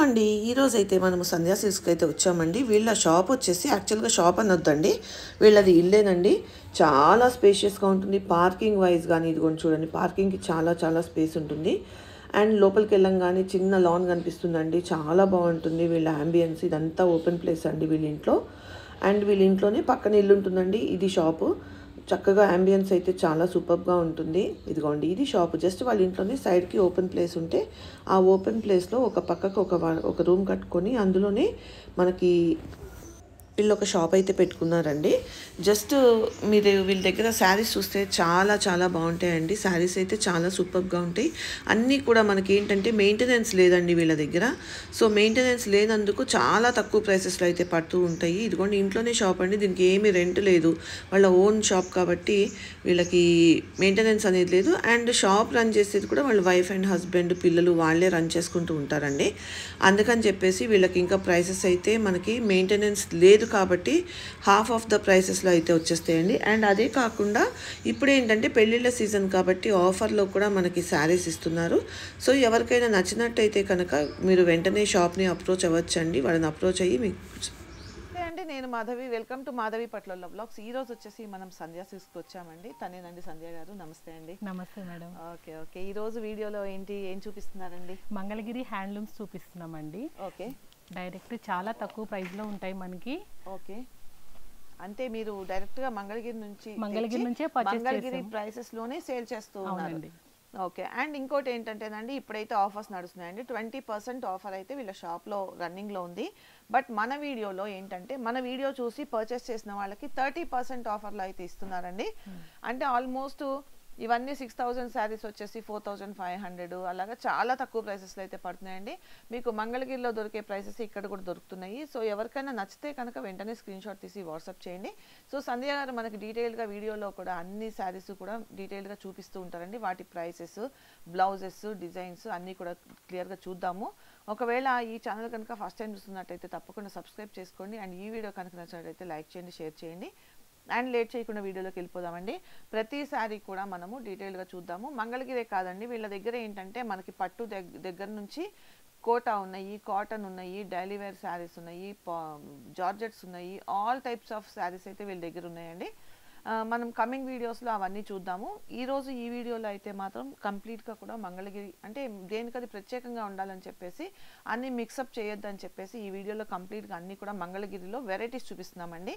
అండి. ఈరోజైతే మనము సంధ్యా సిల్క్స్‌కి అయితే వచ్చామండి. వీళ్ళ షాప్ వచ్చేసి యాక్చువల్‌గా షాప్ అనొద్దండి. వీళ్ళది ఇల్లేనండి. చాలా స్పేషియస్‌గా ఉంటుంది. పార్కింగ్ వైస్ గానీ ఇదిగోండి చూడండి. పార్కింగ్‌కి చాలా చాలా స్పేస్ ఉంటుంది. అండ్ లోపలికి వెళ్ళంగానే చిన్న లాన్ కనిపిస్తుందండి. చాలా బాగుంటుంది వీళ్ళ యాంబియన్స్. ఇదంతా ఓపెన్ ప్లేస్ అండి వీళ్ళ ఇంట్లో. అండ్ వీళ్ళ ఇంట్లోనే పక్కన ఇల్లు ఉంటుందండి. ఇది షాపు. చక్కగా యాంబియన్స్ అయితే చాలా సూపర్గా ఉంటుంది. ఇదిగోండి ఇది షాప్. జస్ట్ వాళ్ళ ఇంట్లోనే సైడ్కి ఓపెన్ ప్లేస్ ఉంటే ఆ ఓపెన్ ప్లేస్లో ఒక పక్కకు ఒక రూమ్ కట్టుకొని అందులోనే మనకి వీళ్ళు ఒక షాప్ అయితే పెట్టుకున్నారండి. జస్ట్ మీరు వీళ్ళ దగ్గర శారీస్ చూస్తే చాలా చాలా బాగుంటాయండి. శారీస్ అయితే చాలా సూపర్గా ఉంటాయి. అన్నీ కూడా మనకి ఏంటంటే మెయింటెనెన్స్ లేదండి వీళ్ళ దగ్గర. సో మెయింటెనెన్స్ లేనందుకు చాలా తక్కువ ప్రైసెస్లో అయితే పడుతూ ఉంటాయి. ఇదిగోండి ఇంట్లోనే షాప్ అండి. దీనికి ఏమీ రెంట్ లేదు. వాళ్ళ ఓన్ షాప్ కాబట్టి వీళ్ళకి మెయింటెనెన్స్ అనేది లేదు. అండ్ షాప్ రన్ చేసేది కూడా వాళ్ళ వైఫ్ అండ్ హస్బెండ్ పిల్లలు వాళ్ళే రన్ చేసుకుంటూ ఉంటారండి. అందుకని చెప్పేసి వీళ్ళకి ఇంకా ప్రైసెస్ అయితే మనకి మెయింటెనెన్స్ లేదు కాబట్టి హాఫ్ ఆఫ్ ద ప్రైసెస్లో అయితే వచ్చేస్తాయండి. అండ్ అదే కాకుండా ఇప్పుడు ఏంటంటే పెళ్ళిళ్ళ సీజన్ కాబట్టి ఆఫర్లో కూడా మనకి శారీస్ ఇస్తున్నారు. సో ఎవరికైనా నచ్చినట్టయితే కనుక మీరు వెంటనే షాప్ని అప్రోచ్ అవ్వచ్చండి. వాళ్ళని అప్రోచ్ అయ్యి మీకు అండి. నేను మాధవి. వెల్కమ్ టు మాధవి పట్ల బ్లాగ్స్. ఈ రోజు వచ్చేసి మనం సంధ్యా సిల్క్స్కి వచ్చామండి. తనేనండి సంధ్య గారు. నమస్తే అండి. నమస్తే మేడం. Okay okay. ఈ రోజు వీడియోలో ఏం చూపిస్తున్నారండి? మంగళగిరి హ్యాండ్లూమ్స్ చూపిస్తున్నామండి. ఓకే. డైరెక్ట్ చాలా తక్కువ ప్రైస్ లో ఉంటాయి మనకి. ఓకే. అంటే మీరు డైరెక్ట్ గా మంగళగిరి నుంచే మంగళగిరి ప్రైసెస్ లోనే సేల్ చేస్తూ ఉన్నారు. ఓకే. అండ్ ఇంకోటి ఏంటంటేనండి, ఇప్పుడైతే ఆఫర్స్ నడుస్తున్నాయండి. 20% ఆఫర్ అయితే వీళ్ళ షాప్లో రన్నింగ్లో ఉంది. బట్ మన వీడియోలో ఏంటంటే మన వీడియో చూసి పర్చేస్ చేసిన వాళ్ళకి 30% ఆఫర్లో అయితే ఇస్తున్నారండి. అంటే ఆల్మోస్ట్ ఇవన్నీ 6000 శారీస్ వచ్చేసి 4500 అలాగా చాలా తక్కువ ప్రైసెస్లో అయితే పడుతున్నాయండి. మీకు మంగళగిరిలో దొరికే ప్రైసెస్ ఇక్కడ కూడా దొరుకుతున్నాయి. సో ఎవరికైనా నచ్చితే కనుక వెంటనే స్క్రీన్ షాట్ తీసి వాట్సాప్ చేయండి. సో సంధ్య గారు మనకి డీటెయిల్గా వీడియోలో కూడా అన్ని శారీస్ కూడా డీటెయిల్గా చూపిస్తూ ఉంటారండి. వాటి ప్రైసెస్, బ్లౌజెస్, డిజైన్స్ అన్నీ కూడా క్లియర్గా చూద్దాము. ఒకవేళ ఈ ఛానల్ కనుక ఫస్ట్ టైం చూస్తున్నట్టయితే తప్పకుండా సబ్స్క్రైబ్ చేసుకోండి. అండ్ ఈ వీడియో కనుక నచ్చినట్టయితే లైక్ చేయండి, షేర్ చేయండి. అండ్ లేట్ చేయకుండా వీడియోలోకి వెళ్ళిపోదామండి. ప్రతి శారీ కూడా మనము డీటెయిల్గా చూద్దాము. మంగళగిరే కాదండి, వీళ్ళ దగ్గర ఏంటంటే మనకి పట్టు దగ్గర నుంచి కోటా ఉన్నాయి, కాటన్ ఉన్నాయి, డైలీ వేర్ శారీస్ ఉన్నాయి, జార్జెట్స్ ఉన్నాయి, ఆల్ టైప్స్ ఆఫ్ శారీస్ అయితే వీళ్ళ దగ్గర ఉన్నాయండి. మనం కమింగ్ వీడియోస్లో అవన్నీ చూద్దాము. ఈరోజు ఈ వీడియోలో అయితే మాత్రం కంప్లీట్గా కూడా మంగళగిరి అంటే దేనికది ప్రత్యేకంగా ఉండాలని చెప్పేసి అన్నీ మిక్సప్ చేయొద్దని చెప్పేసి ఈ వీడియోలో కంప్లీట్గా అన్నీ కూడా మంగళగిరిలో వెరైటీస్ చూపిస్తున్నామండి.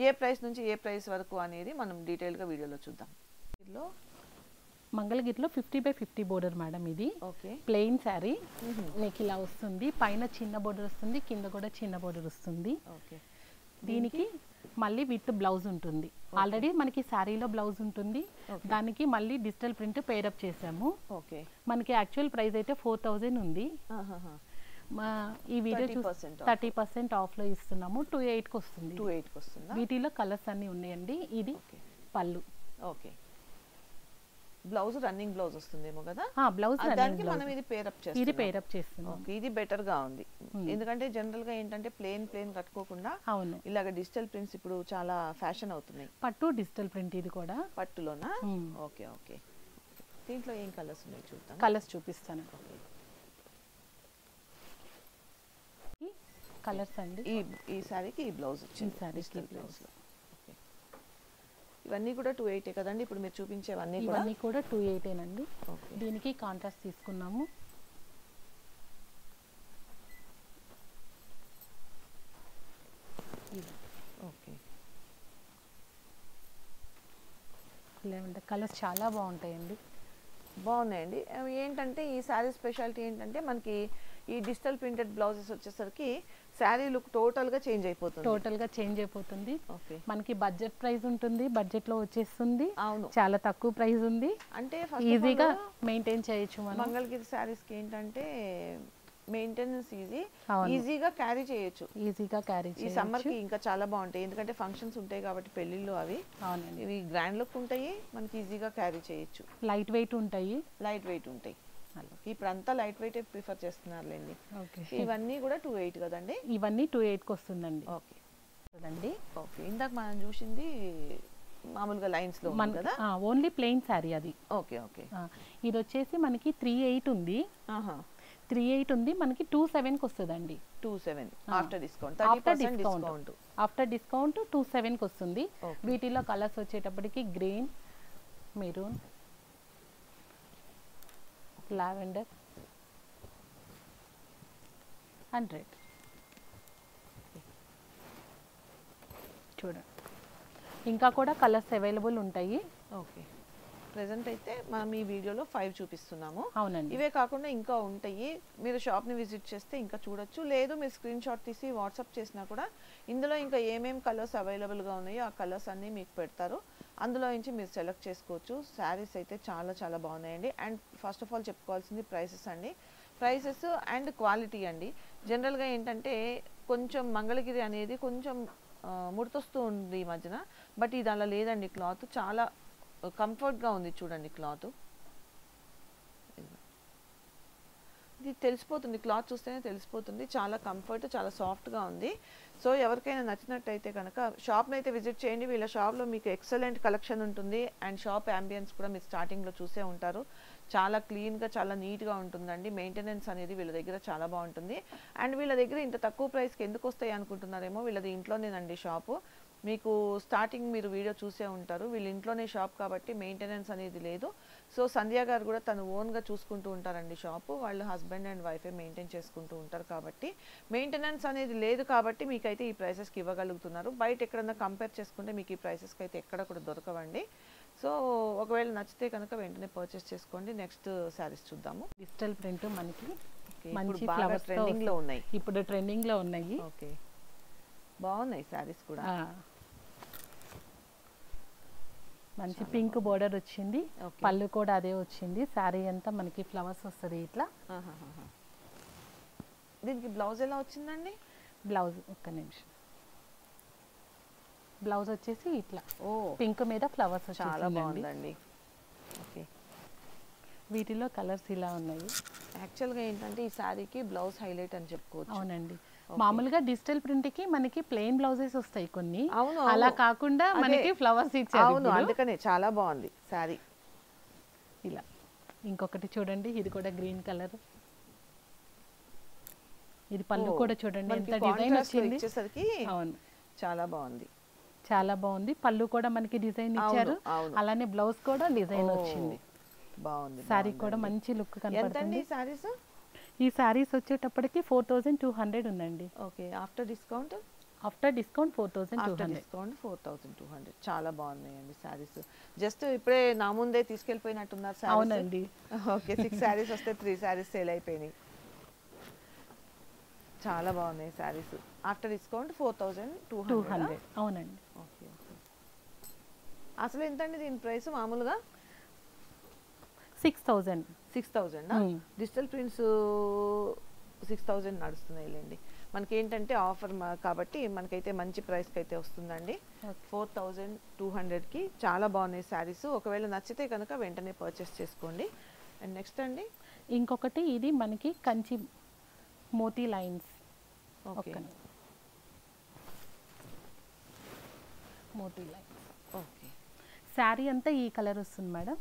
ఏ ప్రైస్ నుంచి ఏ ప్రైస్ వరకు అనేది మనం డీటెయిల్గా వీడియోలో చూద్దాం. మంగళగిరిలో 50/50 బోర్డర్ మేడం. ఇది ఓకే. ప్లెయిన్ శారీ మీకు ఇలా వస్తుంది. పైన చిన్న బోర్డర్ వస్తుంది, కింద కూడా చిన్న బోర్డర్ వస్తుంది. ఓకే. దీనికి మళ్ళీ విత్ బ్లౌజ్ ఉంటుంది. ఆల్రెడీ మనకి శారీలో బ్లౌజ్ ఉంటుంది. దానికి మళ్ళీ డిజిటల్ ప్రింట్ పేరప్ చేసాము. ఓకే. మనకి యాక్చువల్ ప్రైస్ అయితే 4000 ఉంది. ఈ వీడియో 30% ఆఫ్లో ఇస్తున్నాము. 2800కి వస్తుంది. వీటిలో కలర్స్ అన్నీ ఉన్నాయండి. ఇది పళ్ళు. ఓకే. బ్లౌజ్ రన్నింగ్ బ్లౌజ్ వస్తుందేమో కదా. బ్లౌజ్ దానికి మనం ఇది పేరప్ చేస్తున్నాం. ఓకే. ఇది బెటర్ గా ఉంది. ఎందుకంటే జనరల్ గా ఏంటంటే ప్లేన్ కట్టుకోకుండా అవును ఇలాగ డిజిటల్ ప్రింట్స్ ఇప్పుడు చాలా ఫ్యాషన్ అవుతున్నాయి. పట్టు డిజిటల్ ప్రింట్ ఇది కూడా పట్టులోనా. Okay okay. దీంట్లో ఏం కలర్స్ ఉన్నాయి చూద్దాం. కలర్స్ చూపిస్తాను. కలర్స్ అండి. ఈ సారీకి ఈ బ్లౌజ్ వచ్చింది. ఈ సారీకి బ్లౌజ్. ఇవన్నీ కూడా 28 కదండి ఇప్పుడు మీరు చూపించేవన్నీ కూడా 28నండి. దీనికి కాంట్రాస్ట్ తీసుకున్నాము. ఓకే. లేదంటే కలర్స్ చాలా బాగుంటాయండి. బాగున్నాయండి. ఏంటంటే ఈ శారీ స్పెషాలిటీ ఏంటంటే మనకి ఈ డిజిటల్ ప్రింటెడ్ బ్లౌజెస్ వచ్చేసరికి శారీ లుక్ టోటల్గా చేంజ్ అయిపోతుంది. మనకి బడ్జెట్ ప్రైస్ ఉంటుంది. బడ్జెట్లో వచ్చేస్తుంది. అవును, చాలా తక్కువ ప్రైస్ ఉంది. అంటే ఈజీగా మెయింటైన్ చేయొచ్చు. మంగళగిరి శారీస్కి ఏంటంటే మెయింటెనెన్స్ ఈజీగా క్యారీ చేయొచ్చు. ఈ సమ్మర్ కి ఇంకా చాలా బాగుంటాయి. ఎందుకంటే ఫంక్షన్స్ ఉంటాయి కాబట్టి పెళ్లిళ్ళు అవి. అవునండి. ఇవి గ్రాండ్ లుక్ ఉంటాయి, మనకి ఈజీగా క్యారీ చేయొచ్చు. లైట్ వెయిట్ ఉంటాయి. ఇప్పుడు అంతా లైట్ వెయిట్ ప్రిఫర్ చేస్తున్నారులేండి. ఇవన్నీ కూడా 28 కదండి. ఇవన్నీ 28కి వస్తుందండి. ఓకే. ఇందాక మనం చూసింది మామూలుగా లైన్స్ లో కదా, ఓన్లీ ప్లెయిన్ శారీ అది. Okay okay. ఇది వచ్చేసి మనకి 38 ఉంది. 38 ఉంది, మనకి 27కి వస్తుందండి. 27 after discount, 30% discount. After discount 27కి వస్తుంది. వీటిలో కలర్స్ వచ్చేటప్పటికి green, maroon, lavender and red. చూడండి ఇంకా కూడా కలర్స్ అవైలబుల్ ఉంటాయి. ఓకే, ప్రెసెంట్ అయితే మనం ఈ వీడియోలో 5 చూపిస్తున్నాము. అవునండి. ఇవే కాకుండా ఇంకా ఉంటాయి, మీరు షాప్ని విజిట్ చేస్తే ఇంకా చూడొచ్చు. లేదు మీరు స్క్రీన్ షాట్ తీసి వాట్సాప్ చేసినా కూడా ఇందులో ఇంకా ఏమేమి కలర్స్ అవైలబుల్గా ఉన్నాయో ఆ కలర్స్ అన్నీ మీకు పెడతారు, అందులో నుంచి మీరు సెలెక్ట్ చేసుకోవచ్చు. శారీస్ అయితే చాలా చాలా బాగున్నాయండి. అండ్ ఫస్ట్ ఆఫ్ ఆల్ చెప్పుకోవాల్సింది ప్రైసెస్ అండి. ప్రైసెస్ అండ్ క్వాలిటీ అండి. జనరల్గా ఏంటంటే కొంచెం మంగళగిరి అనేది కొంచెం ముడతొస్తూ ఉంది ఈ మధ్యన, బట్ ఇది అలా లేదండి. క్లాత్ చాలా కంఫర్ట్గా ఉంది. చూడండి క్లాత్, ఇది తెలిసిపోతుంది, క్లాత్ చూస్తేనే తెలిసిపోతుంది. చాలా కంఫర్ట్, చాలా సాఫ్ట్గా ఉంది. సో ఎవరికైనా నచ్చినట్టయితే కనుక షాప్ని అయితే విజిట్ చేయండి. వీళ్ళ షాప్లో మీకు ఎక్సలెంట్ కలెక్షన్ ఉంటుంది. అండ్ షాప్ యాంబియన్స్ కూడా మీరు స్టార్టింగ్లో చూసే ఉంటారు. చాలా క్లీన్గా, చాలా నీట్గా ఉంటుందండి. మెయింటెనెన్స్ అనేది వీళ్ళ దగ్గర చాలా బాగుంటుంది. అండ్ వీళ్ళ దగ్గర ఇంత తక్కువ ప్రైస్కి ఎందుకు వస్తాయి అనుకుంటున్నారేమో, వీళ్ళది ఇంట్లోనేనండి షాపు. మీకు స్టార్టింగ్ మీరు వీడియో చూసే ఉంటారు, వీళ్ళ ఇంట్లోనే షాప్ కాబట్టి మెయింటెనెన్స్ అనేది లేదు. సో సంధ్య గారు కూడా తను ఓన్గా చూసుకుంటూ ఉంటారండి షాపు. వాళ్ళు హస్బెండ్ అండ్ వైఫే మెయింటైన్ చేసుకుంటూ ఉంటారు కాబట్టి మెయింటెనెన్స్ అనేది లేదు కాబట్టి మీకైతే ఈ ప్రైసెస్కి ఇవ్వగలుగుతున్నారు. బయట ఎక్కడన్నా కంపేర్ చేసుకుంటే మీకు ఈ ప్రైసెస్కి అయితే ఎక్కడ కూడా దొరకవండి. సో ఒకవేళ నచ్చితే కనుక వెంటనే పర్చేస్ చేసుకోండి. నెక్స్ట్ శారీస్ చూద్దాము. డిజిటల్ ప్రింట్ మనకి మంచి ఫ్లవర్స్ ట్రెండింగ్లో ఉన్నాయి, ఇప్పుడు ట్రెండింగ్లో ఉన్నాయి. ఓకే, బాగున్నాయి శారీస్ కూడా. మంచి పింక్ బోర్డర్ వచ్చింది, పళ్ళు కూడా అదే వచ్చింది. శారీ అంతా మనకి ఫ్లవర్స్ వస్తుంది ఇట్లా. దీనికి బ్లౌజ్ ఎలా వచ్చిందండి? బ్లౌజ్ ఒక్క నిమిషం, బ్లౌజ్ వచ్చేసి ఇట్లా పింక్ మీద ఫ్లవర్స్ చాలా బాగుందండి. ఓకే, వీటిలో కలర్స్ ఇలా ఉన్నాయి. యాక్చువల్గా ఏంటంటే ఈ శారీకి బ్లౌజ్ హైలైట్ అని చెప్పుకోవచ్చు. అవునండి, మామూలుగా డిజిటల్ ప్రింట్ కి మనకి ప్లెయిన్ బ్లౌజెస్ వస్తాయి కొన్ని, అలా కాకుండా మనకి ఫ్లవర్స్ ఇచ్చారు. అవును, అందుకనే చాలా బాగుంది శారీ. ఇలా ఇంకొకటి చూడండి, ఇది కూడా గ్రీన్ కలర్. ఇది పళ్ళు కూడా చూడండి ఎంత డిజైన్ వచ్చింది వచ్చేసరికి. అవును, చాలా బాగుంది, చాలా బాగుంది. పళ్ళు కూడా మనకి డిజైన్ ఇచ్చారు, అలానే బ్లౌజ్ కూడా డిజైన్ వచ్చింది. బాగుంది. శారీ కూడా మంచి లుక్ కనపడుతుంది. శారీస్ ఈ శారీస్ వచ్చేటప్పటికి 4200 ఉందండి. Okay, after discount? After discount 4200. Discount 4200. చాలా బాగున్నాయండి శారీస్. జస్ట్ ఇప్పుడే నా ముందే తీసుకెళ్ళిపోయినట్టున్నారు శారీస్. అవునండి. ఓకే, 6 శారీస్ వస్తే 3 శారీస్ సేల్ అయిపోయినాయి. చాలా బాగున్నాయి శారీస్. After discount 4200. అవునండి. ఓకే ఓకే, అసలు ఎంతండి దీని ప్రైస్ మామూలుగా? 6000. 6000. Digital prints 6000 నడుస్తున్నాయిలేండి. మనకి ఏంటంటే ఆఫర్ కాబట్టి మనకైతే మంచి ప్రైస్కి అయితే వస్తుందండి. 4200కి చాలా బాగున్నాయి శారీస్. ఒకవేళ నచ్చితే కనుక వెంటనే పర్చేస్ చేసుకోండి. అండ్ నెక్స్ట్ అండి ఇంకొకటి, ఇది మనకి Kanchi moti lines. Okay, moti lines. Okay, sari అంతా ఈ కలర్ వస్తుంది మేడం.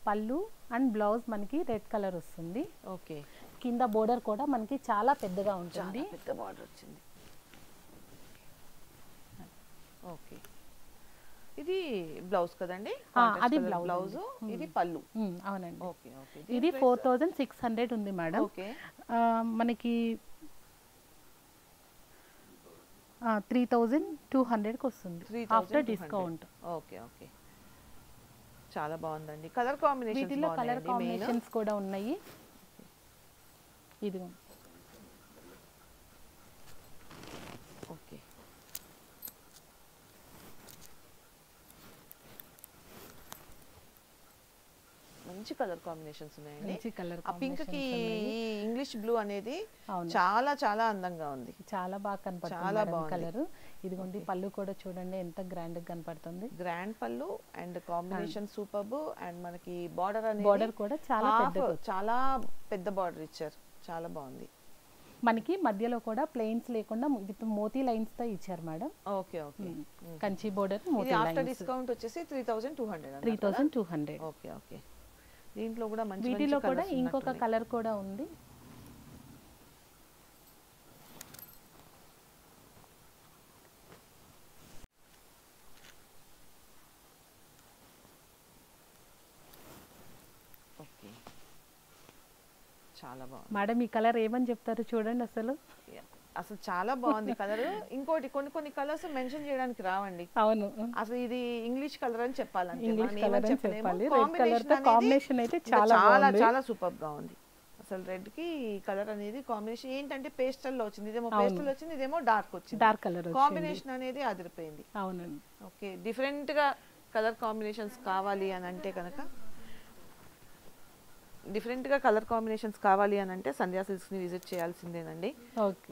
పళ్ళు అండ్ బ్లౌజ్ మనకి రెడ్ కలర్ వస్తుంది. ఓకే, కింద బోర్డర్ కూడా మనకి చాలా పెద్దగా ఉంటుంది. పెద్ద బోర్డర్ వచ్చింది. ఓకే, ఇది బ్లౌజ్ కదండి? అది బ్లౌజ్, ఇది పళ్ళు. అవునండి. ఓకే ఓకే, ఇది 4600 ఉంది మేడం. ఓకే, మనకి 3200కి వస్తుంది ఆఫ్టర్ డిస్కౌంట్. ఓకే ఓకే, చాలా బాగుందండి. కలర్ కాంబినేషన్స్, వీటిలో కలర్ కాంబినేషన్స్ కూడా ఉన్నాయి. ఇది ఓకే, మంచి కలర్ కాంబినేషన్స్ ఉన్నాయండి. మంచి కలర్ ఆ పింక్ కి ఇంగ్లీష్ బ్లూ అనేది చాలా చాలా అందంగా ఉంది. చాలా బాగా కనపడుతుంది, చాలా బాగుంది కలర్. ఇదిగోండి పళ్ళు కూడా చూడండి ఎంత గ్రాండ్ గా కనపడుతుంది. గ్రాండ్ పళ్ళు అండ్ కాంబినేషన్ సూపర్బ్. అండ్ మనకి బార్డర్ అనేది బార్డర్ కూడా చాలా పెద్దగా, చాలా పెద్ద బార్డర్ ఇచ్చారు, చాలా బాగుంది. మనకి మధ్యలో కూడా ప్లెయిన్స్ లేకుండా విత్ మోతీ లైన్స్ తో ఇచ్చారు madam. Okay okay, Kanchi border moti lines. After discount వచ్చేసి 3200. 3200. ఓకే ఓకే, దీంట్లో కూడా మంచి వీటిలో కూడా ఇంకొక కలర్ కూడా ఉంది. చాలా బాగుంది మేడం. ఈ కలర్ ఏమని చెప్తారు చూడండి, అసలు అసలు చాలా బాగుంది కలర్. ఇంకోటి కొన్ని కలర్స్ మెన్షన్ చేయడానికి రావండి. అవును, అసలు ఇది ఇంగ్లీష్ కలర్ అని చెప్పాలంటే ఇంగ్లీష్ కలర్ అని చెప్పాలి. రెడ్ కలర్ తో కాంబినేషన్ కాంబినేషన్ అయితే చాలా చాలా బాగుంది. చాలా సూపర్ గా ఉంది. అసలు రెడ్ కి కలర్ అనేది కాంబినేషన్ ఏంటంటే పేస్టల్ లో వచ్చింది, ఇదేమో పేస్టల్ వచ్చింది, ఇదేమో డార్క్ వచ్చింది. డార్క్ కలర్ కాంబినేషన్ అనేది అదిరిపోయింది. అవునండి. ఓకే, డిఫరెంట్ గా కలర్ కాంబినేషన్స్ కావాలి అని అంటే కనుక సంధ్యా సిల్క్స్ ని విజిట్ చేయాల్సిందేనండి.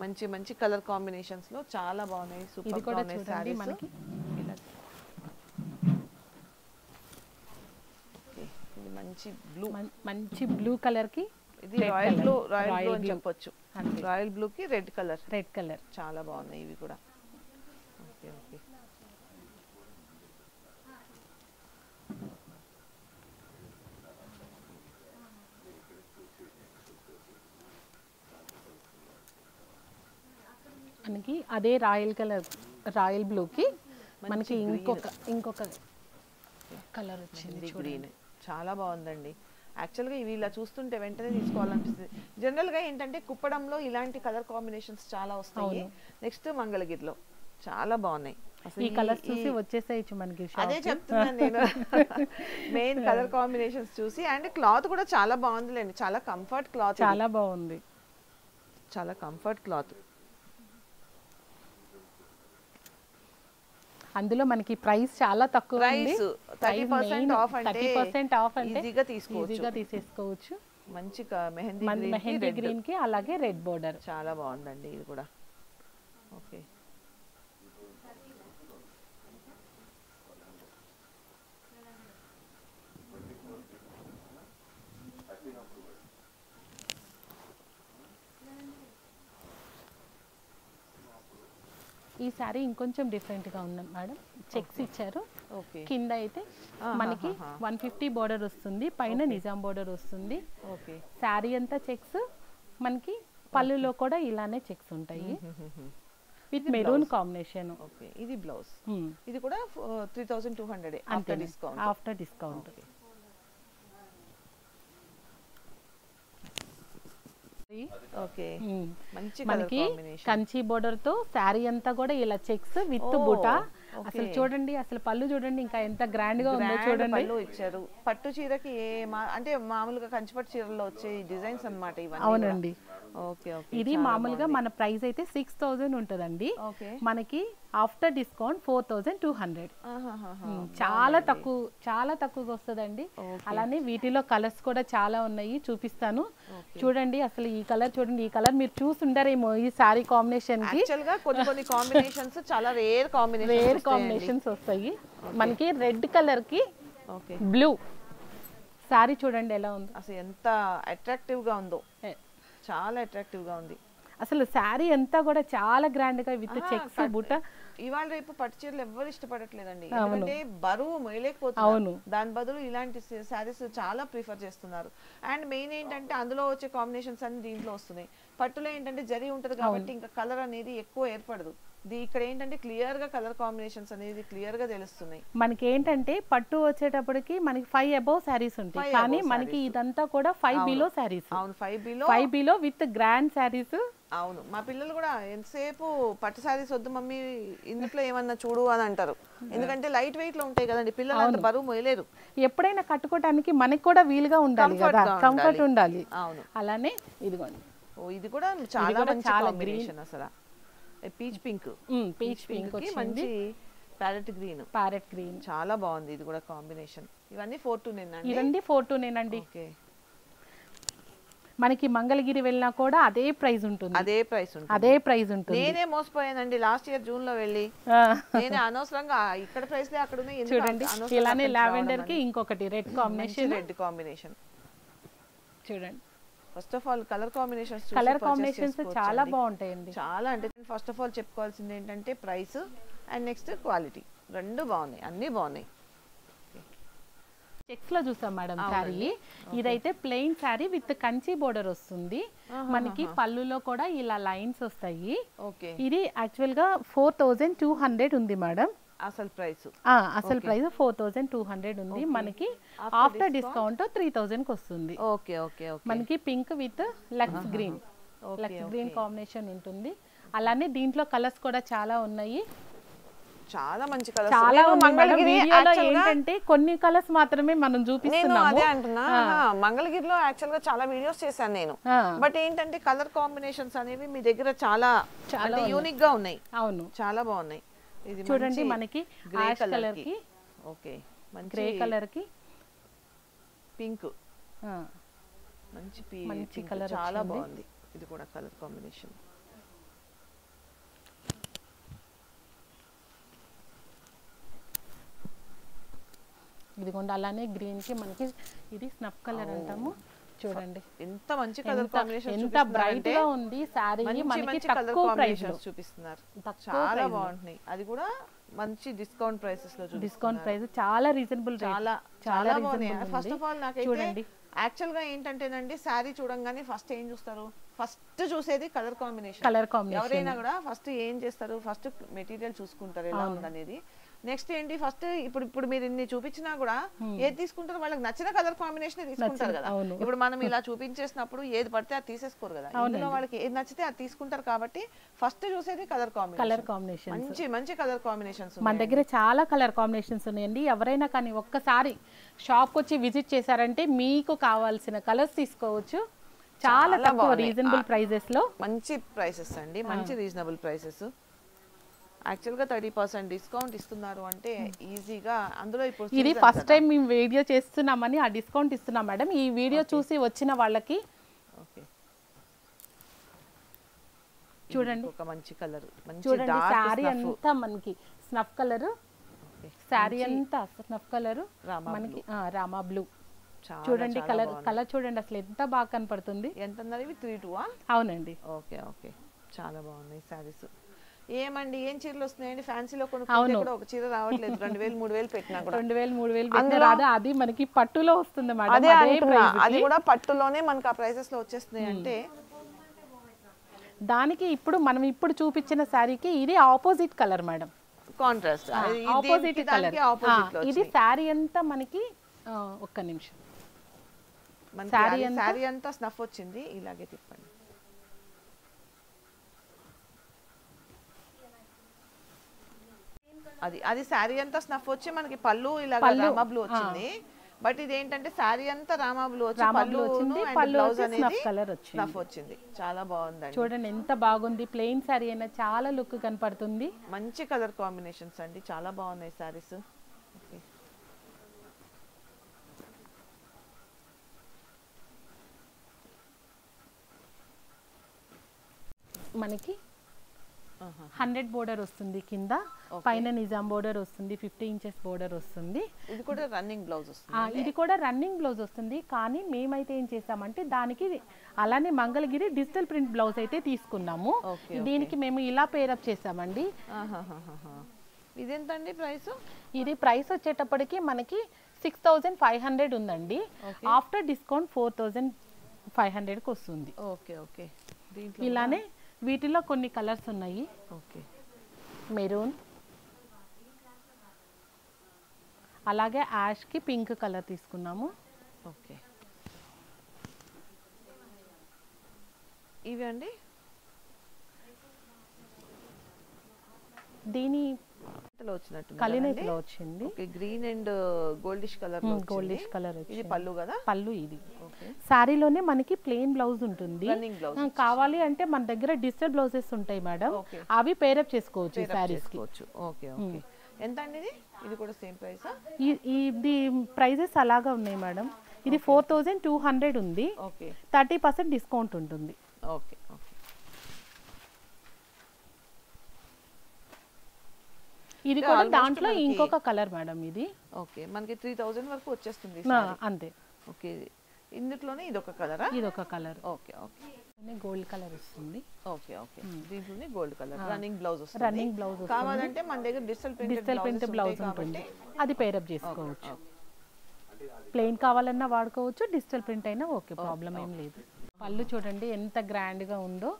మంచి మంచి కలర్ కాంబినేషన్స్ లో చాలా బాగున్నాయి, సూపర్ గా ఉన్నాయి సారీస్. ఇది మంచి బ్లూ కలర్ కి ఇది రాయల్ బ్లూ అని చెప్పొచ్చు. రాయల్ బ్లూ కి రెడ్ కలర్ చాలా బాగున్నాయి ఇవి కూడా. ఓకే ఓకే, మనకి అదే రాయల్ కలర్, రాయల్ బ్లూ కి మనకి ఇంకొక కలర్ వచ్చింది గ్రీన్. చాలా బాగుందండి. యాక్చువల్గా ఇవి ఇలా చూస్తుంటే వెంటనే తీసుకోవాలనిపిస్తుంది. జనరల్గా ఏంటంటే కుప్పడంలో ఇలాంటి కలర్ కాంబినేషన్స్ చాలా వస్తాయి. నెక్స్ట్ మంగళగిరిలో చాలా బాగున్నాయి. ఈ కలర్స్ చూసి వచ్చేసేయచ్చు మనకి. అదే చెప్తున్నాను నేను, మెయిన్ కలర్ కాంబినేషన్స్ చూసి. అండ్ క్లాత్ కూడా చాలా బాగుందిలేండి, చాలా కంఫర్ట్ క్లాత్, చాలా బాగుంది, చాలా కంఫర్ట్ క్లాత్. అందులో మనకి ప్రైస్ చాలా తక్కువ, 30% ఆఫ్ అంటే ఈజీగా తీసేసుకోవచ్చు. మంచి మెహందీ గ్రీన్ కి అలాగే రెడ్ బోర్డర్ చాలా బాగుందండి ఇది కూడా. ఓకే, ఈ సారీ ఇంకొంచెం డిఫరెంట్ గా ఉంది మేడం. చెక్స్ ఇచ్చారు, కింద అయితే మనకి 150 బోర్డర్ వస్తుంది, పైన నిజాం బోర్డర్ వస్తుంది. సారీ అంతా చెక్స్, మనకి పళ్ళులో కూడా ఇలానే చెక్స్ ఉంటాయి విత్ మెరూన్ కాంబినేషన్. ఇది బ్లౌజ్, ఇది కూడా 3200 ఆఫ్టర్ డిస్కౌంట్. మనకి కంచి బోర్డర్ తో శారీ అంతా కూడా ఇలా చెక్స్ విత్ బుటా. అసలు చూడండి, అసలు పళ్ళు చూడండి ఇంకా ఎంత గ్రాండ్ గా ఉందో చూడండి. ఇచ్చారు పట్టు చీరకి అంటే మామూలుగా కంచిపట్టు చీరల్లో వచ్చే డిజైన్స్ అన్నమాట ఇవన్నీ. అవునండి. ఇది మామూలుగా మన ప్రైస్ అయితే 6000 ఉంటదండి, మనకి ఆఫ్టర్ డిస్కౌంట్ 4200. చాలా తక్కువగా వస్తుందండి. అలానే వీటిలో కలర్స్ కూడా చాలా ఉన్నాయి, చూపిస్తాను చూడండి. అసలు ఈ కలర్ చూడండి, ఈ కలర్ మీరు చూసుంటారేమో ఈ సారీ కాంబినేషన్ కి. కొన్ని కాంబినేషన్స్ చాలా రేర్ కాంబినేషన్స్ వస్తాయి. మనకి రెడ్ కలర్ కి బ్లూ సారీ చూడండి ఎలా ఉంది, అసలు ఎంత అట్రాక్టివ్ గా ఉందో, చాలా అట్రాక్టివ్ గా ఉంది. అసలు శారీ అంతా కూడా చాలా గ్రాండ్ గా విత్ చెక్స్ బుట్ట. ఇవాళ రేపు పట్టు చీరలు ఎవరు ఇష్టపడట్లేదండి, ఎందుకంటే బరువు మొయలేకపోతున్నారు. దాని బదులు ఇలాంటి శారీస్ చాలా ప్రిఫర్ చేస్తున్నారు. అండ్ మెయిన్ ఏంటంటే అందులో వచ్చే కాంబినేషన్స్ అన్ని దీంట్లో వస్తున్నాయి. పట్టులో ఏంటంటే జరీ ఉంటది కాబట్టి ఇంకా కలర్ అనేది ఎక్కువ ఏర్పడదు. ఇక్కడ ఏంటంటే క్లియర్ గా కలర్ కాంబినేషన్స్ అనేది క్లియర్ గా తెలుస్తున్నాయి. మనకి ఏంటంటే పట్టు వచ్చేటప్పటికి మనకి 5 అబౌవ్ సారీస్ ఉంటాయి, కానీ మనకి ఇదంతా కూడా 5 బిలో సారీస్. అవును, 5 బిలో విత్ గ్రాండ్ సారీస్. అవును, మా పిల్లలు కూడా ఎంతసేపు పట్టు సారీస్ వద్దు మమ్మీ, ఇందులో ఏమన్నా చూడు అని అంటారు. ఎందుకంటే లైట్ వెయిట్ లో ఉంటాయి కదండి, పిల్లలు అంత బరువు మోయలేరు. ఎప్పుడైనా కట్టుకోవడానికి మనకి కూడా వీలుగా ఉండాలి కదా, కంఫర్ట్ ఉండాలి. అవును, అలానే ఇదిగోండి. ఇది కూడా చాలా మంచి కాంబినేషన్. అసలు పీచ్ పింక్ కి మంచి ప్యారెట్ గ్రీన్ చాలా బాగుంది. ఇది కూడా కాంబినేషన్. ఇవన్నీ 42 అండి. మనకి మంగళగిరి వెళ్ళినా కూడా అదే ప్రైస్ ఉంటుంది. నేనే మోసపోయానండి లాస్ట్ ఇయర్ జూన్ లో వెళ్ళి, నేనే అనవసరంగా ఇక్కడ ప్రైస్ లే అక్కడ ఉన్నాయి. చూడండి, ఇలానే లావెండర్ కి ఇంకొకటి రెడ్ కాంబినేషన్ చూడండి. First of all colour combinations చాలా బాగుంటాయండి. చాలా అంటే ఫస్ట్ ఆఫ్ ఆల్ చెప్పుకోవాల్సింది ఏంటంటే ప్రైస్ అండ్ నెక్స్ట్ క్వాలిటీ, రెండు బాగున్నాయి, అన్ని బాగున్నాయి. చెక్స్ లో చూసాం మేడం శారీ. ఇదైతే plain sari with Kanchi border వస్తుంది. మనకి పళ్ళులో కూడా ఇలా లైన్స్ వస్తాయి. ఇది యాక్చువల్ గా 4200 ఉంది మేడం. అసలు ప్రైస్ అసలు ప్రైస్ 4200 ఉంది మనకి. ఆఫ్టర్ డిస్కౌంట్ 3000 కి వస్తుంది. Okay okay okay. మనకి pink with lux green combination ఉంటుంది. అలానే దీంట్లో కలర్స్ కూడా చాలా ఉన్నాయి. చాలా మంచి కలర్స్. చాలా వీడియోలో ఏంటంటే కొన్ని కలర్స్ మాత్రమే మనం చూపిస్తున్నాము. అదే అంటున్నా, మంగళగిరిలో యాక్చువల్ గా చాలా వీడియోస్ చేశాను నేను. బట్ ఏంటంటే కలర్ కాంబినేషన్స్ అనేవి మీ దగ్గర చాలా చాలా యూనిక్ గా ఉన్నాయి. అవును, చాలా బాగున్నాయి. ఇది చూడండి మనకి యాష్ కలర్ కి, ఓకే, గ్రే కలర్ కి పింక్, మంచి కలర్, చాలా బాగుంది. ఇది కూడా కలర్ కాంబినేషన్. ఇదిగోండి అలానే గ్రీన్ కి మనకి ఇది స్నఫ్ కలర్ అంటాము. చూడండి ఎంత మంచి కలర్ కాంబినేషన్, ఎంత బ్రైట్ గా ఉంది సారీ. మనకి తక్కువ ప్రైస్ లో చూపిస్తున్నారు, చాలా బాగుంటాయి. అది కూడా మంచి డిస్కౌంట్ ప్రైసెస్ లో చూపిస్తున్నారు. డిస్కౌంట్ ప్రైస్ చాలా రీజనబుల్, చాలా చాలా బాగుంది. ఫస్ట్ ఆఫ్ ఆల్ నాకు చూడండి యాక్చువల్ గా ఏంటంటేనండి, శారీ చూడంగానే ఫస్ట్ ఏం చూస్తారు? ఫస్ట్ చూసేది కలర్ కాంబినేషన్. ఎవరైనా కూడా ఫస్ట్ ఏం చేస్తారు? ఫస్ట్ మెటీరియల్ చూసుకుంటారు ఎలా ఉందనేది. నెక్స్ట్ ఏంటి, ఫస్ట్ ఇప్పుడు మీరు ఇన్ని చూపించినా కూడా ఏది తీసుకుంటారు? వాళ్ళకి నచ్చిన కలర్ కాంబినేషన్ తీసుకుంటారు కదా. ఇప్పుడు మనం ఇలా చూపించేసినప్పుడు ఏది పడితే అది తీసేసుకోరు కదా. ఇందులో వాళ్ళకి ఏది నచ్చితే అది తీసుకుంటారు. కాబట్టి ఫస్ట్ చూసేది కలర్ కాంబినేషన్. మంచి కలర్ కాంబినేషన్స్ మన దగ్గర చాలా కలర్ కాంబినేషన్స్ ఉన్నాయండి. ఎవరైనా కానీ ఒక్కసారి షాప్కి వచ్చి విజిట్ చేశారంటే మీకు కావాల్సిన కలర్స్ తీసుకోవచ్చు. చాలా తక్కువ రీజనబుల్ ప్రైజెస్ లో. మంచి ప్రైసెస్ అండి, మంచి రీజనబుల్ ప్రైసెస్. యాక్చువల్ గా 30% డిస్కౌంట్ ఇస్తున్నారు అంటే ఈజీగా. అందులో ఇప్పుడు ఇది ఫస్ట్ టైం మేము వీడియో చేస్తున్నామని ఆ డిస్కౌంట్ ఇస్తున్నాం మేడం. ఈ వీడియో చూసి వచ్చిన వాళ్ళకి చూడండి ఒక మంచి కలర్, చూడండి శారీ అంతా మనకి స్నఫ్ కలర్, శారీ అంతా స్నఫ్ కలర్ మనకి రామా బ్లూ. చూడండి కలర్ చూడండి అసలు ఎంత బాగా కనపడుతుంది. ఎంత అన్నారు ఇవి? 3-2? అవునండి. ఓకే ఓకే, చాలా బాగున్నాయి శారీస్. ఏమండి ఏం చీరలు వస్తున్నాయండి? ఫ్యాన్సీలో కొనుక్కుంటే ఒక చీర రావట్లేదు. 2000-3000 పెట్టినా కూడా 2000-3000 రాదు. అది మనకి పట్టులో వస్తుంది మేడం. అది కూడా పట్టులోనే మనకి ఆ ప్రైసెస్ లో వచ్చేస్తున్నాయి. అంటే దానికి ఇప్పుడు మనం ఇప్పుడు చూపించిన శారీకి ఇది opposite colour madam, contrast opposite colour. ఇది శారీ అంతా మనకి ఒక్క నిమిషం, శారీ అంతా స్నఫ్ వచ్చింది. ఇలాగే తిప్పండి. అది శారీ అంతా స్నఫ్ వచ్చి మనకి పళ్ళు ఇలా రామా బ్లూ వచ్చింది. బట్ ఇది ఏంటంటే శారీ అంతా రామా బ్లూ వచ్చి పళ్ళు బ్లౌజ్ అనేది స్నఫ్ వచ్చింది. చాలా బాగుందండి. చూడండి ఎంత బాగుంది. ప్లెయిన్ శారీ అయినా చాలా లుక్ కనపడుతుంది. మంచి కలర్ కాంబినేషన్స్ అండి, చాలా బాగున్నాయి శారీస్. మనకి 100 బోర్డర్ వస్తుంది కింద, పైన నిజాం బోర్డర్ వస్తుంది, 50 ఇంచెస్ బోర్డర్ వస్తుంది. ఇది కూడా రన్నింగ్ బ్లౌజ్ వస్తుంది. ఇది కూడా రన్నింగ్ బ్లౌజ్ వస్తుంది. కానీ మేమైతే ఏం చేసామంటే దానికి అలానే మంగళగిరి డిజిటల్ ప్రింట్ బ్లౌజ్ అయితే తీసుకున్నాము. దీనికి మేము ఇలా పేరప్ చేసామండి. ఇదెంతండి ప్రైస్? ఇది ప్రైస్ వచ్చేటప్పటికి మనకి 6500 ఉందండి. ఆఫ్టర్ డిస్కౌంట్ 4500కి వస్తుంది. Okay okay. ఇలానే వీటిలో కొన్ని కలర్స్ ఉన్నాయి. ఓకే, మెరూన్, అలాగే యాష్ కి పింక్ కలర్ తీసుకున్నాము. ఓకే, ఇవి అండి దీని కలినేతిలో వచ్చింది. Okay, green and goldish colour ఇది పళ్ళు కదా. పళ్ళు ఇది. సారీలోనే మనకి ప్లెయిన్ బ్లౌజ్ ఉంటుంది. కావాలి అంటే మన దగ్గర డిజిటల్ బ్లౌజెస్ ఉంటాయి మేడం, అవి పేరప్ చేసుకోవచ్చు సారీస్ కి. Okay okay. ఎంత అండి ఇది? ఇది కూడా సేమ్ ప్రైస్? ఇది ప్రైజెస్ అలాగా ఉన్నాయి మేడం. ఇది 4200 ఉంది. 30% డిస్కౌంట్ ఉంటుంది. Okay okay. ఇది కూడా దాంట్లో ఇంకొక కలర్ మేడం ఇది. ఓకే, మనకి 3000 వరకు వచ్చేస్తుంది అంతే. ఓకే, ఇందులోనే ఇదొక కలరా? ఇదొక colour. Okay okay. Gold colour వస్తుంది. Okay okay. దీంట్లోనే గోల్డ్ కలర్ రన్నింగ్ బ్లౌజ్ వస్తుంది. రన్నింగ్ బ్లౌజ్ కావాలంటే మన దగ్గర డిజిటల్ ప్రింట్ బ్లౌజ్ ఉంటుంది, అది పేరప్ చేసుకోవచ్చు. ప్లెయిన్ కావాలన్నా వాడుకోవచ్చు, డిజిటల్ ప్రింట్ అయినా ఓకే, ప్రాబ్లం ఏం లేదు. పళ్ళు చూడండి ఎంత గ్రాండ్ గా ఉందో.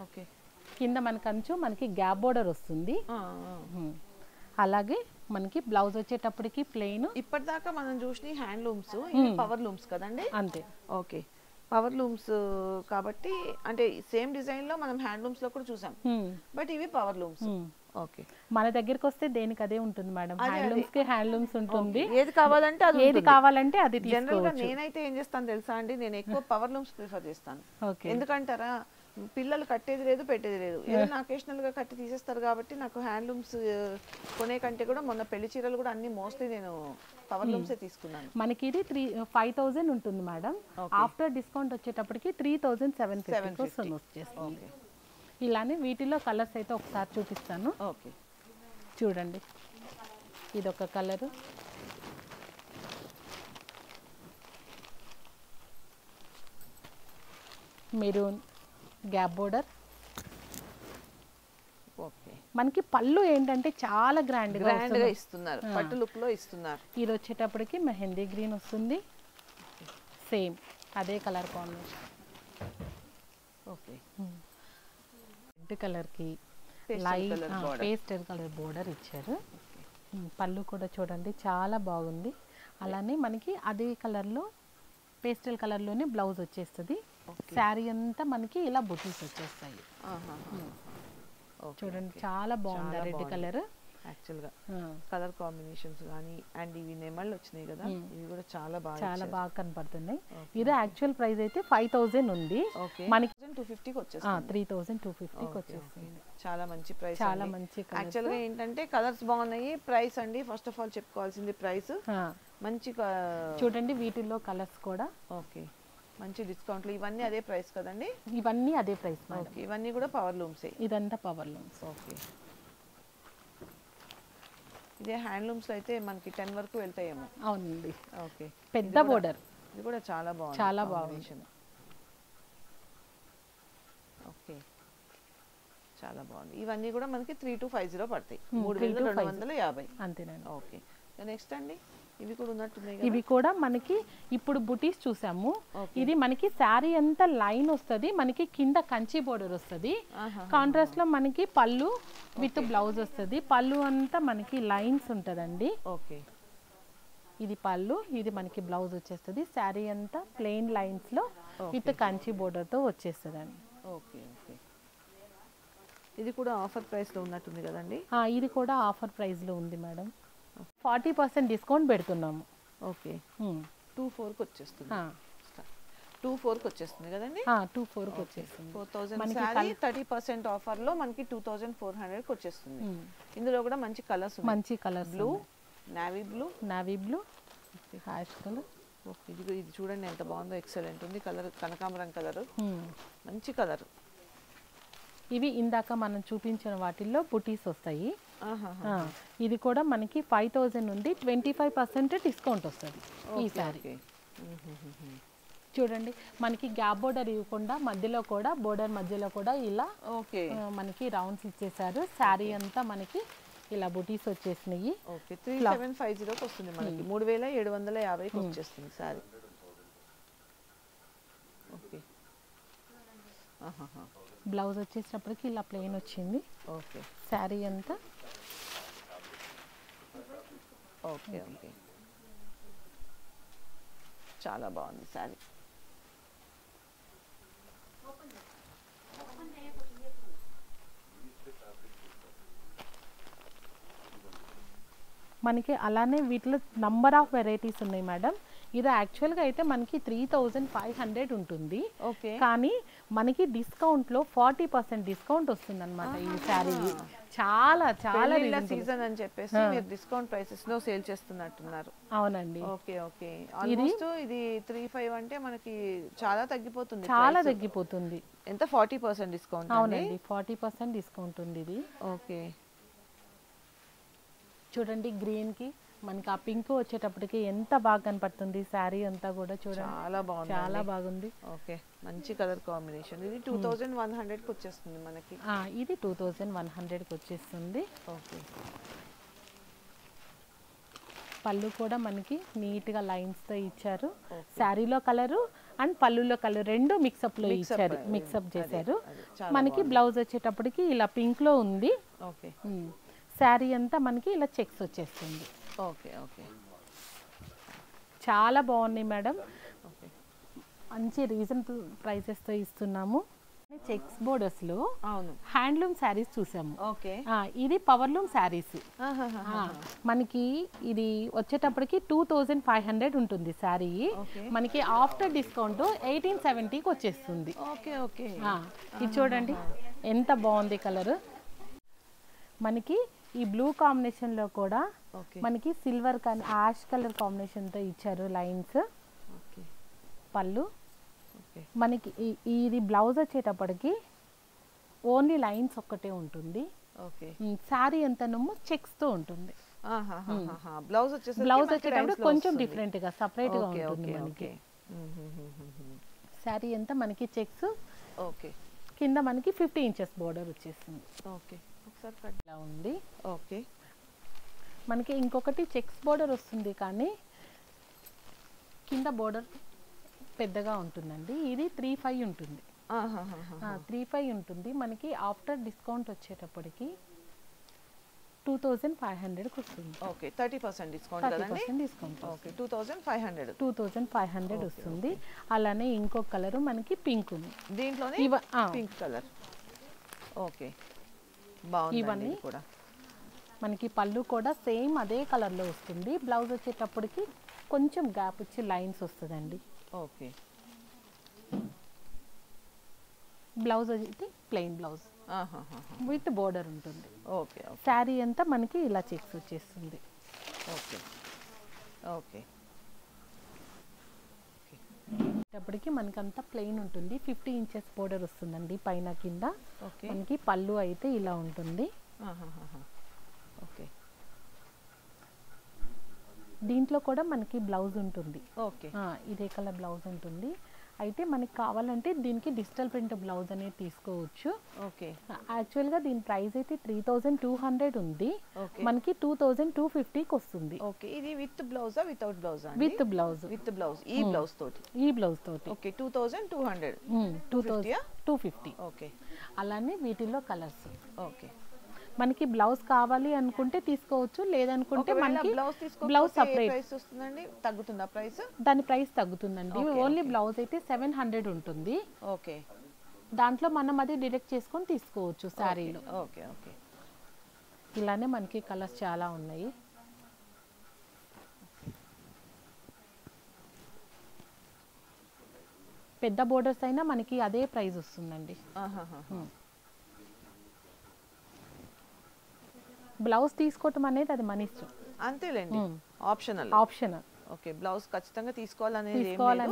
ఓకే, కింద మనకి గ్యాప్ బోర్డర్ వస్తుంది. అలాగే మనకి బ్లౌజ్ వచ్చేటప్పటికి ప్లెయిన్. ఇప్పటిదాకా మనం చూసిన హ్యాండ్లూమ్స్ ఇవి పవర్ లూమ్స్ కదండి? అంతే. ఓకే, పవర్ లూమ్స్ కాబట్టి అంటే సేమ్ డిజైన్ లో మనం హ్యాండ్లూమ్స్ లో కూడా చూసాం, బట్ ఇవి పవర్ లూమ్స్. ఓకే, మన దగ్గరికి వస్తే దేనికి అదే ఉంటుంది మేడం. హ్యాండ్లూమ్స్ కి హ్యాండ్లూమ్స్ ఉంటుంది, ఏది కావాలంటే అది ఏది కావాలంటే అది జనరల్ గా నేనైతే ఏం చేస్తాను తెలుసా అండి, నేను ఎక్కువ పవర్ లూమ్స్ ప్రిఫర్ చేస్తాను. ఎందుకంటారా, పిల్లలు కట్టేది లేదు పెట్టేది లేదు, ఏదైనా అకేషనల్ గా కట్టి తీసేస్తారు కాబట్టి నాకు హ్యాండ్లూమ్స్ కొనే కంటే కూడా మొన్న పెళ్లి చీరలు కూడా అన్ని మోస్ట్లీ నేను పవర్ లూమ్సే తీసుకున్నాను. మనకి ఇది 5,000 ఉంటుంది మేడం. ఆఫ్టర్ డిస్కౌంట్ వచ్చేటప్పటికి 3,750 వచ్చేస్తుంది. ఇలానే వీటిలో కలర్స్ అయితే ఒకసారి చూపిస్తాను. ఓకే, చూడండి, ఇదొక colour, maroon gap border. Okay, మనకి పళ్ళు ఏంటంటే చాలా గ్రాండ్ గా ఇస్తున్నారు, పట్టు లుక్ లో ఇస్తున్నారు. ఇది వచ్చేటప్పటికి మెహందీ గ్రీన్ వస్తుంది, సేమ్ అదే colour combination. Okay, red colour కి లైట్ పేస్టల్ కలర్ బోర్డర్ ఇచ్చారు. పళ్ళు కూడా చూడండి చాలా బాగుంది. అలానే మనకి అదే కలర్లో పేస్టల్ కలర్లోనే బ్లౌజ్ వచ్చేస్తుంది. శారీ అంతా మనకి ఇలా బుటీస్ వచ్చేస్తాయి. చూడండి చాలా బాగుంది రెడ్ కలర్. యాక్చువల్గా కలర్ కాంబినేషన్స్ కానీ అండ్ ఇవి నెమళ్ళు వచ్చినాయి కదా, ఇవి కూడా చాలా బాగా కనపడుతున్నాయి. ఇది యాక్చువల్ ప్రైస్ అయితే 5,000 ఉంది, మనకి 250కి వచ్చేస్తుంది. 3,250కి వచ్చేస్తుంది. చాలా మంచి ప్రైస్, చాలా మంచి. యాక్చువల్గా ఏంటంటే కలర్స్ బాగున్నాయి. ప్రైస్ అండి ఫస్ట్ ఆఫ్ ఆల్ చెప్పుకోవాల్సింది ప్రైస్ మంచి. చూడండి వీటిల్లో కలర్స్ కూడా ఓకే, మంచి డిస్కౌంట్లు. ఇవన్నీ అదే ప్రైస్ కదండి? ఇవన్నీ అదే ప్రైస్. ఓకే, ఇవన్నీ కూడా పవర్ లూమ్సే. ఇదంతా పవర్ లూమ్స్. ఓకే, ఇదే హ్యాండ్లూమ్స్ అయితే మనకి 10 వరకు వెళ్తాయేమో. అవునండి. ఓకే, పెద్ద బోర్డర్. ఇది కూడా చాలా బాగుంది, చాలా బాగుంది. ఓకే, చాలా బాగుంది. ఇవన్నీ కూడా మనకి 3250 పడతాయి, 3,250 అంతేనండి. ఓకే, నెక్స్ట్ అండి ఇవి కూడా ఉన్నట్టున్నాయి. ఇవి కూడా మనకి ఇప్పుడు బుటీస్ చూసాము. ఇది మనకి శారీ అంతా లైన్ వస్తుంది, మనకి కింద కంచి బోర్డర్ వస్తుంది. కాంట్రాస్ట్ లో మనకి పళ్ళు విత్ బ్లౌజ్ వస్తుంది. పళ్ళు అంతా మనకి లైన్స్ ఉంటదండి. ఓకే, ఇది పళ్ళు, ఇది మనకి బ్లౌజ్ వచ్చేస్తుంది. శారీ అంతా ప్లెయిన్ లైన్స్ లో విత్ కంచి బోర్డర్ తో వచ్చేస్తుందండి. ఓకే, ఓకే, ఇది కూడా ఆఫర్ ప్రైస్ లో ఉన్నట్టుంది కదండి? ఇది కూడా ఆఫర్ ప్రైస్ లో ఉంది మేడం. 40% డిస్కౌంట్ పెడుతున్నాము. ఓకే, 24కి వచ్చేస్తుంది. 24కి వచ్చేస్తుంది కదండి? 24కి వచ్చేస్తుంది. 4,000 సారీ 30% ఆఫర్ లో మనకి 2,400కి వచ్చేస్తుంది. ఇందులో కూడా మంచి కలర్స్, మంచి colours, blue, navy blue, ash colour. Okay, ఇది చూడండి ఎంత బాగుందో, ఎక్సలెంట్ ఉంది కలర్, కనకాంబరం కలర్, మంచి కలర్. ఇవి ఇందాక మనం చూపించిన వాటిల్లో బుటీస్ వస్తాయి. ఇది కూడా మనకి 5,000 నుండి 25% డిస్కౌంట్ వస్తుంది ఈ సారీ. చూడండి మనకి గ్యాప్ బోర్డర్ ఇవ్వకుండా మధ్యలో కూడా బోర్డర్ మధ్యలో కూడా ఇలా ఓకే మనకి రౌండ్స్ ఇచ్చేసారు. శారీ అంతా మనకి ఇలా బుటీస్ వచ్చేసినాయి. ఓకే, 3,750కి వస్తుంది మనకి, 3,750కి వచ్చేస్తుంది సారీ. ఓకే, బ్లౌజ్ వచ్చేటప్పటికి ఇలా ప్లెయిన్ వచ్చింది. ఓకే, శారీ అంతా ఓకే, ఓకే, చాలా బాగుంది శారీ. మనకి అలానే వీటిలో నంబర్ ఆఫ్ వెరైటీస్ ఉన్నాయి మేడం. ఇది యాక్చువల్గా అయితే మనకి 3,500 ఉంటుంది. ఓకే, కానీ మనకి డిస్కౌంట్లో 40% డిస్కౌంట్ వస్తుంది అనమాట ఈ శారీ. చాలా చాలా సీజన్ అని చెప్పేసి మీరు డిస్కౌంట్ ప్రైసెస్ లో సేల్ చేస్తున్నట్టున్నారు. అవునండి. ఓకే, ఓకే, ఆల్మోస్ట్ ఇది 3,500 అంటే మనకి చాలా తగ్గిపోతుంది. చాలా తగ్గిపోతుంది. ఎంత? 40% డిస్కౌంట్. అవునండి, 40% డిస్కౌంట్ ఉంది ఇది. ఓకే, చూడండి గ్రీన్ కి మనకి ఆ పింక్ వచ్చేటప్పటికి ఎంత బాగా కనపడుతుంది శారీ అంతా కూడా. చూడండి చాలా బాగుంది, చాలా బాగుంది. ఓకే, మంచి కలర్ కాంబినేషన్. ఇది 2,100కి వచ్చేస్తుంది మనకి. ఇది 2,100కి వచ్చేస్తుంది. ఓకే, పళ్ళు కూడా మనకి నీట్ గా లైన్స్ తో ఇచ్చారు. శారీలో కలరు అండ్ పళ్ళులో కలర్ రెండు మిక్సప్ లో ఇచ్చారు, మిక్సప్ చేశారు. మనకి బ్లౌజ్ వచ్చేటప్పటికి ఇలా పింక్ లో ఉంది. ఓకే, శారీ అంతా మనకి ఇలా చెక్స్ వచ్చేస్తుంది. ఓకే ఓకే, చాలా బాగున్నాయి మేడం. ఓకే, మంచి రీజనబుల్ ప్రైసెస్తో ఇస్తున్నాము. చెక్స్ బోర్డర్స్లో అవును హ్యాండ్లూమ్ శారీస్ చూసాము. ఓకే, ఇది పవర్లూమ్ శారీస్. మనకి ఇది వచ్చేటప్పటికి 2500 ఉంటుంది శారీ. మనకి ఆఫ్టర్ డిస్కౌంట్ 1870కి వచ్చేస్తుంది. ఓకే ఓకే, ఇది చూడండి ఎంత బాగుంది కలర్. మనకి ఈ బ్లూ కాంబినేషన్లో కూడా మనకి సిల్వర్ కానీ యాష్ కలర్ కాంబినేషన్తో ఇచ్చారు లైన్స్. పళ్ళు మనకి ఇది బ్లౌజ్ వచ్చేటప్పటికి ఓన్లీ లైన్స్ ఒక్కటే ఉంటుంది. శారీ అంతనము చెక్స్తో ఉంటుంది. బ్లౌజ్ వచ్చేటప్పుడు కొంచెం డిఫరెంట్గా సపరేట్గా ఉంటుంది మనకి. శారీ అంతా మనకి చెక్స్. ఓకే, కింద మనకి 50 ఇంచెస్ బోర్డర్ వచ్చేస్తుంది. ఓకే, ఇలా ఉంది. ఓకే, మనకి ఇంకొకటి చెక్స్ బోర్డర్ వస్తుంది కానీ కింద బోర్డర్ పెద్దగా ఉంటుందండి. ఇది 35 ఉంటుంది. 35 ఉంటుంది. మనకి ఆఫ్టర్ డిస్కౌంట్ వచ్చేటప్పటికి 2500కి వస్తుంది. ఓకే, 30% డిస్కౌంట్ కదండి. 30% డిస్కౌంట్. ఓకే, 2500 వస్తుంది. అలానే ఇంకో కలర్ మనకి పింక్ ఉంది దీంట్లోనే, పింక్ కలర్. ఓకే, బాగుంది. ఇవన్నీ కూడా మనకి పళ్ళు కూడా సేమ్ అదే కలర్లో వస్తుంది. బ్లౌజ్ వచ్చేటప్పటికి కొంచెం గ్యాప్ వచ్చి లైన్స్ వస్తుందండి. ఓకే, బ్లౌజ్ అయితే ప్లెయిన్ బ్లౌజ్ విత్ బోర్డర్ ఉంటుంది. ఓకే, శారీ అంతా మనకి ఇలా చెక్స్ వచ్చేస్తుంది. ఓకే ఓకే, అప్పటికి మనకి అంతా ప్లెయిన్ ఉంటుంది. 50 ఇంచెస్ బోర్డర్ వస్తుందండి పైన కింద. మనకి పళ్ళు అయితే ఇలా ఉంటుంది. ఓకే, దీంట్లో కూడా మనకి బ్లౌజ్ ఉంటుంది. ఓకే, ఇదే కలర్ బ్లౌజ్ ఉంటుంది. అయితే మనకి కావాలంటే దీనికి డిజిటల్ ప్రింట్ బ్లౌజ్ అనేది తీసుకోవచ్చు. ఓకే, యాక్చువల్గా దీని ప్రైస్ అయితే 3200 ఉంది. మనకి 2250కి వస్తుంది. ఓకే, ఇది విత్ బ్లౌజా వితౌట్ బ్లౌజా? With blouse. With blouse. ఈ బ్లౌజ్ తోటి? ఈ బ్లౌజ్ తోటి. ఓకే, 2200. 250. ఓకే, అలానే వీటిల్లో కలర్స్. ఓకే, మనకి బ్లౌజ్ కావాలి అనుకుంటే తీసుకోవచ్చు, లేదనుకుంటే మనకి బ్లౌజ్ సపరేట్ ప్రైస్ వస్తుందండి. తగ్గుతుందా ప్రైస్? దాని ప్రైస్ తగ్గుతుందండి. ఓన్లీ బ్లౌజ్ అయితే 700 ఉంటుంది. ఓకే, దాంట్లో మనం అది డిడక్ట్ చేసుకొని తీసుకోవచ్చు శారీలో. ఓకే ఓకే, ఇలానే మనకి కలర్స్ చాలా ఉన్నాయి. పెద్ద బోర్డర్స్ అయినా మనకి అదే ప్రైస్ వస్తుందండి. బ్లౌజ్ తీసుకోవటం అనేది అది మన ఇష్టం. అంతేలేండి, ఆప్షనల్. ఆప్షనల్. ఓకే, బ్లౌజ్ ఖచ్చితంగా తీసుకోవాలని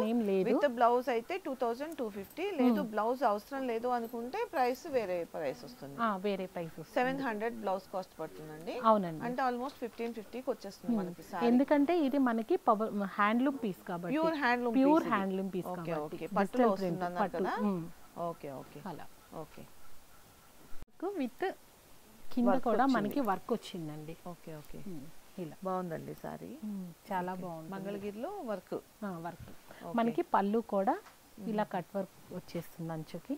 ఏం లేదు. విత్ బ్లౌజ్ అయితే 2250. లేదు బ్లౌజ్ అవసరం లేదు అనుకుంటే ప్రైస్ వేరే ప్రైస్ వస్తుంది. వేరే ప్రైస్ 700 బ్లౌజ్ కాస్ట్ పడుతుందండి. అవునండి, అంటే ఆల్మోస్ట్ 1550కి వచ్చేస్తుంది మనకి. ఎందుకంటే ఇది మనకి హ్యాండ్లూమ్ పీస్ కాబట్టి, ప్యూర్ హ్యాండ్లూమ్ పీస్ కాబట్టి. పట్టులో వస్తుంది అన్నారు కదా. ఓకే ఓకే, అలా. ఓకే, విత్ కింద కూడా మనకి వర్క్ వచ్చిందండి. ఓకే ఓకే, ఇలా బాగుందండి సారీ. చాలా బాగుంది. మంగళగిరిలో వర్క్. మనకి పళ్ళు కూడా ఇలా కట్ వర్క్ వచ్చేస్తుంది అంచుకి.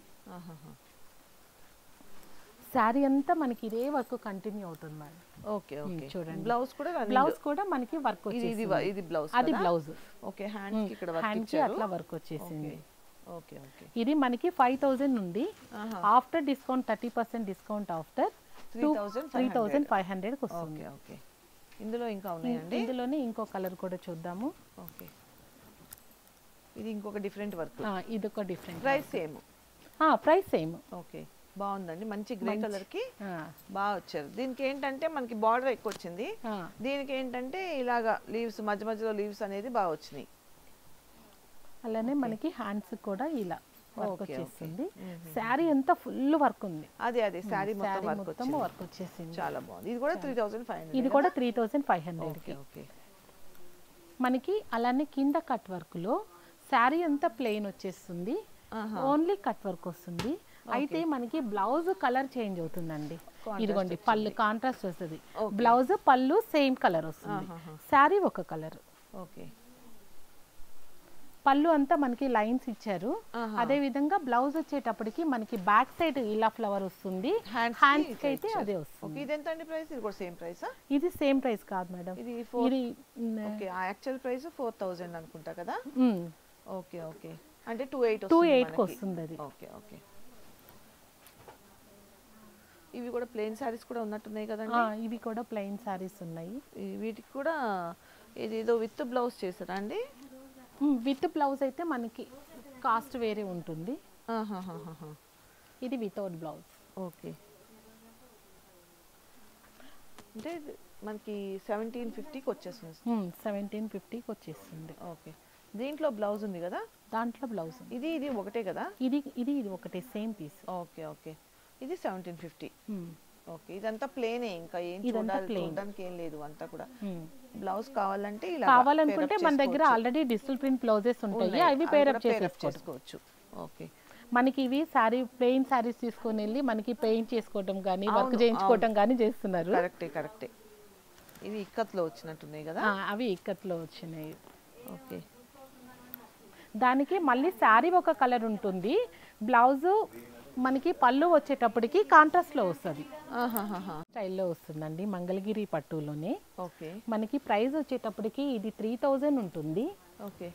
శారీ అంతా మనకి ఇదే వర్క్ కంటిన్యూ అవుతుంది మేడం. ఓకే ఓకే, చూడండి బ్లౌజ్ కూడా మనకి వర్క్ వచ్చేసింది. ఇది బ్లౌజ్, అది బ్లౌజ్. ఓకే, హ్యాండ్ కి ఇక్కడ వర్క్ ఇచ్చారు, అట్లా వర్క్ వచ్చేసింది. ఓకే ఓకే, ఇది మనకి 5000 ఉంది. ఆఫ్టర్ డిస్కౌంట్ 30% డిస్కౌంట్ ఆఫ్టర్ 3500కి వస్తుంది. ఓకే, ఇందులో ఇంకా ఉన్నాయండి. ఇందులోనే ఇంకో కలర్ కూడా చూద్దాము. ఓకే, ఇది ఇంకొక డిఫరెంట్ వర్క్. ఇది ఒక different. Price same? Price same. Okay, బాగుందండి. మంచి గ్రే కలర్ కి బాగా వచ్చారు. దీనికి ఏంటంటే మనకి బార్డర్ ఎక్కువ వచ్చింది. దీనికి ఏంటంటే ఇలాగా లీవ్స్, మధ్య మధ్యలో లీవ్స్ అనేది బాగా వచ్చినాయి. అలానే మనకి హ్యాండ్స్ కూడా ఇలా వర్క్ వచ్చేసింది. శారీ అంతా ఫుల్ వర్క్ ఉంది. అదే అదే శారీ మొత్తం వర్క్ వచ్చేసింది. చాలా బాగుంది. ఇది కూడా 3500. ఇది కూడా 3500. ఓకే, మనకి అలానే కింద కట్ వర్క్ లో శారీ అంతా ప్లెయిన్ వచ్చేస్తుంది. ఓన్లీ కట్ వర్క్ వస్తుంది. అయితే మనకి బ్లౌజ్ కలర్ చేంజ్ అవుతుందండి. ఇదిగోండి పళ్ళు కాంట్రాస్ట్ వస్తుంది. బ్లౌజ్ పళ్ళు సేమ్ కలర్ వస్తుంది. శారీ ఒక కలర్. ఓకే, పళ్ళు అంతా మనకి లైన్స్ ఇచ్చారు. అదే విధంగా బ్లౌజ్ వచ్చేటప్పటికి మనకి బ్యాక్ సైడ్ ఇలా ఫ్లవర్ వస్తుంది, హ్యాండ్స్ కి అయితే అదే వస్తుంది. ఇది ఎంత అండి ప్రైస్? ఇది కూడా సేమ్ ప్రైసా? ఇది సేమ్ ప్రైస్ కాదు మేడం, ఇది ఇది ఓకే యాక్చువల్ ప్రైస్ 4000 అనుకుంటా కదా. ఓకే ఓకే అంటే 28 కి వస్తుంది అది. ఓకే ఓకే ఇవి కూడా ప్లెయిన్ సారీస్ కూడా ఉన్నట్టున్నాయి కదండి. ఇవి కూడా ప్లెయిన్ సారీస్ ఉన్నాయి. వీటికి కూడా ఏదో విత్ బ్లౌజ్ చేశారా అండి? విత్ బ్లౌజ్ అయితే మనకి కాస్ట్ వేరే ఉంటుంది. ఇది వితౌట్ బ్లౌజ్. ఓకే అంటే మనకి 1750కి వచ్చేస్తుంది. 1750కి వచ్చేస్తుంది. ఓకే దీంట్లో బ్లౌజ్ ఉంది కదా? దాంట్లో బ్లౌజ్ ఇది ఇది ఒకటే కదా? ఇది ఒకటే సేమ్ పీస్. ఓకే ఓకే ఇది 1750. ఓకే ఇదంతా ప్లేనే, ఇంకా ఏం చూడడానికి ఏం లేదు అంతా కూడా. బ్లౌజ్ కావాలంటే ఇలా కావాలనుకుంటే మన దగ్గర ఆల్రెడీ డిజిటల్ ప్రింట్ బ్లౌజెస్ ఉంటాయి, అవి పేరప్ చేసుకోవచ్చు. ఓకే మనకి ఇవి సారీ ప్లెయిన్ సారీస్ తీసుకొని వెళ్ళి మనకి పెయింట్ చేసుకోవడం కానీ వర్క్ చేయించుకోవడం కానీ చేస్తున్నారు. కరెక్టే ఇవి ఇక్కత్లో వచ్చినట్టున్నాయి కదా? అవి ఇక్కత్లో వచ్చినాయి. ఓకే దానికి మళ్ళీ శారీ ఒక కలర్ ఉంటుంది, బ్లౌజు మనకి పళ్ళు వచ్చేటప్పటికి కాంట్రాస్ట్ లో వస్తుంది, స్టైల్లో వస్తుందండి మంగళగిరి పట్టులోనే. ఓకే మనకి ప్రైస్ వచ్చేటప్పటికి ఇది 3000 ఉంటుంది. ఓకే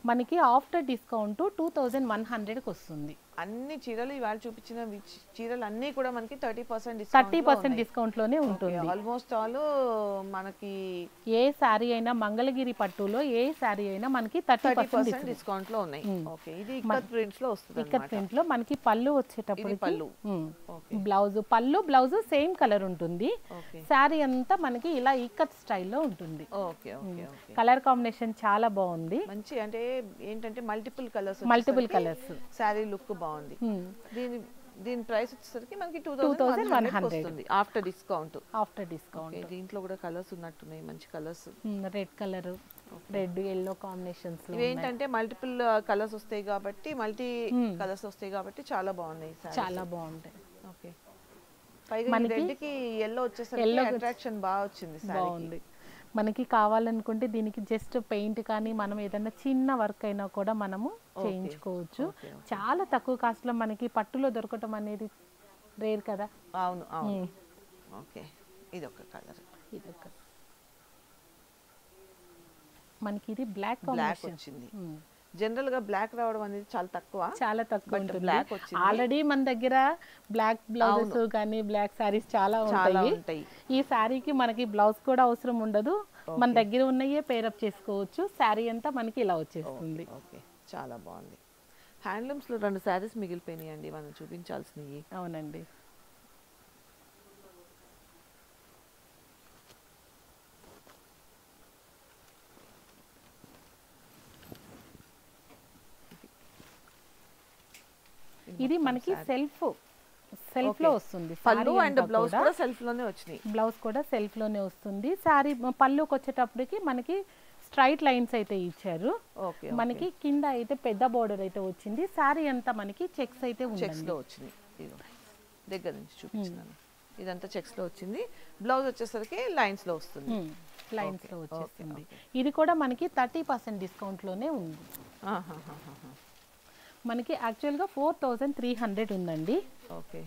మనకి ఆఫ్టర్ డిస్కౌంట్ 2100కి వస్తుంది. అన్ని చీరలు ఇవాళ చూపించిన చీరలు అన్నీ కూడా మనకి 30% డిస్కౌంట్ లోనే ఉంటుంది. ఆల్మోస్ట్ ఆల్ మనకి ఏ శారీ అయినా మంగళగిరి పట్టులో ఏ శారీ అయినా మనకి 30% డిస్కౌంట్ లో ఉన్నాయి. ఓకే ఇది ఇక్కత్ ప్రింట్స్ లో వస్తుంది. ఇక్కత్ ప్రింట్ లో మనకి పళ్ళు వచ్చేటప్పుడు పళ్ళు, బ్లౌజ్ సేమ్ కలర్ ఉంటుంది. శారీ అంతా మనకి ఇలా ఇక్కత్ స్టైల్లో ఉంటుంది. ఓకే ఓకే కలర్ కాంబినేషన్ చాలా బాగుంది, మంచి అంటే ఏంటంటే మల్టిపుల్ కలర్స్ శారీ లుక్ బాగుంది. దీని ప్రైస్ వచ్చేసరికి మనకి 2100 వస్తుంది ఆఫ్టర్ డిస్కౌంట్. దీంట్లో కూడా కలర్స్ ఉన్నట్టున్నాయి, మంచి colours. Red colour, red yellow combinations. ఇవేంటంటే మల్టిపుల్ కలర్స్ వస్తాయి కాబట్టి కలర్స్ వస్తాయి కాబట్టి చాలా బాగున్నాయి, చాలా బాగుంటాయి. ఓకే పైగా రెడ్ కి ఎల్లో వచ్చేసరికి అట్రాక్షన్ బాగా వచ్చింది, బాగుంది. మనకి కావాలనుకుంటే దీనికి జస్ట్ పెయింట్ కానీ మనం ఏదైనా చిన్న వర్క్ అయినా కూడా మనము చేయించుకోవచ్చు. చాలా తక్కువ కాస్ట్ లో మనకి పట్టులో దొరకటం అనేది రేర్ కదా. అవును ఓకే ఇది ఒక కలర్, మనకి ఇది బ్లాక్ వచ్చింది. జనరల్ గా బ్లాక్ రావడం అనేది చాలా తక్కువ ఉంటుంది. ఆల్రెడీ మన దగ్గర బ్లాక్ బ్లౌజెస్ కానీ బ్లాక్ సారీస్ చాలా ఉంటాయి. ఈ సారీకి మనకి బ్లౌజ్ కూడా అవసరం ఉండదు, మన దగ్గర ఉన్నయే పేరప్ చేసుకోవచ్చు. సారీ అంతా మనకి ఇలా వచ్చేస్తుంది. ఓకే చాలా బాగుంది. హ్యాండ్లూమ్స్ లో 2 సారీస్ మిగిలిపోయినాయండి మనం చూపించాల్సినవి. అవునండి ఇది మనకి సెల్ఫ్ లో వస్తుంది. పళ్ళు అండ్ బ్లౌజ్ కూడా సెల్ఫ్ లోనే వచ్చినాయి. బ్లౌజ్ కూడా సెల్ఫ్ లోనే వస్తుంది. సారీ పళ్ళుకి వచ్చేటప్పటికి మనకి స్ట్రైట్ లైన్స్ అయితే ఇచ్చారు. మనకి కింద అయితే పెద్ద బోర్డర్ అయితే వచ్చింది. సారీ అంతా మనకి చెక్స్ అయితే వచ్చినాయి. దగ్గర నుంచి చూపించాను, ఇదంతా చెక్స్ లో వచ్చింది. బ్లౌజ్ వచ్చేసరికి లైన్స్ లో వస్తుంది. ఇది కూడా మనకి 30% డిస్కౌంట్ లోనే ఉంది. మనకి యాక్చువల్ గా 4300 ఉందండి. ఓకే